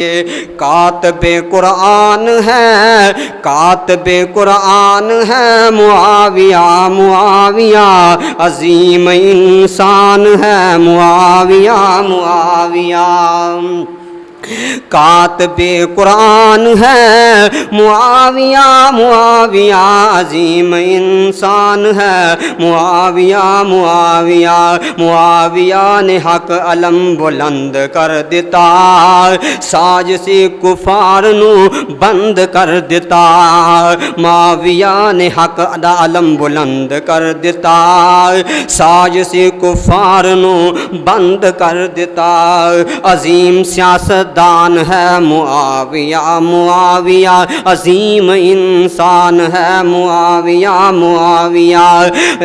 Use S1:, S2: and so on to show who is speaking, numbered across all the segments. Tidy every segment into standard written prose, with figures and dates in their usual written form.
S1: کاتب قرآن ہے، کاتب قرآن ہے معاویہ، معاویہ عظیم انسان ہے معاویہ، معاویہ کاتب قرآن ہے معاویہ، معاویہ عظیم انسان ہے معاویہ، معاویہ معاویہ نے حق علم بلند کر دیتا، ساج سے کفار نو بند کر دیتا، معاویہ نے حق علم بلند کر دیتا، ساج سے کفار نو بند کر دیتا، عظیم سیاست دان ہے معاویہ، معاویہ عظیم انسان ہے معاویہ، معاویہ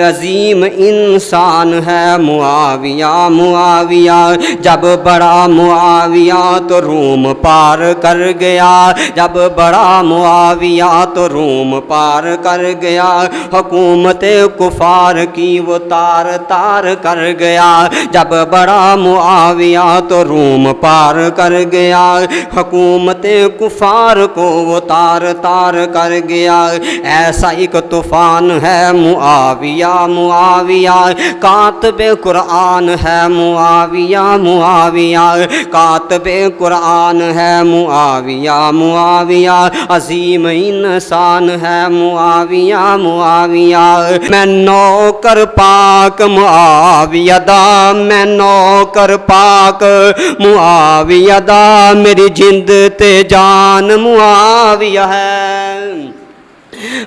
S1: عظیم انسان ہے معاویہ، معاویہ جب بڑا معاویہ تو روم پار کر گیا، جب بڑا معاویہ تو روم پار کر گیا، حکومت کفار کی وہ تار تار کر گیا، جب بڑا معاویہ تو روم پار کر گیا، حکومت کفار کو وہ تار تار کر گیا، ایسا ایک طوفان ہے معاویہ، معاویہ کاتب قرآن ہے معاویہ، معاویہ کاتب قرآن ہے معاویہ، معاویہ عظیم انسان ہے معاویہ، معاویہ میں نوکر پاک معاویہ دا، میں نوکر پاک معاویہ دا، میری جند تے جان معاویہ ہے،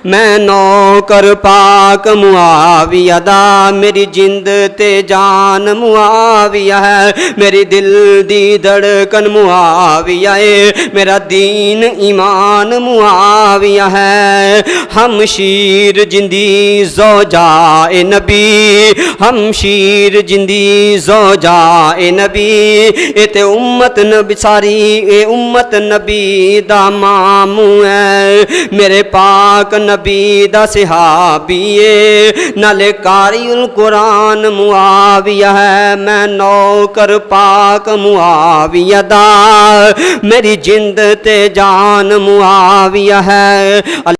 S1: میں نوکر پاک معاویہ دا، میری جند تے جان معاویہ ہے، میری دل دی دھڑکن معاویہ ہے، میرا دین ایمان معاویہ ہے، ہم شیر جندی زوجائے نبی، ہم شیر جندی زوجائے نبی، اے تے امت نبی ساری، اے امت نبی دا ماموں ہے، میرے پاک نبی دا صحابی نالے قاری القرآن معاویہ ہے، میں نوکر پاک معاویہ دا، میری جند تے جان معاویہ ہے۔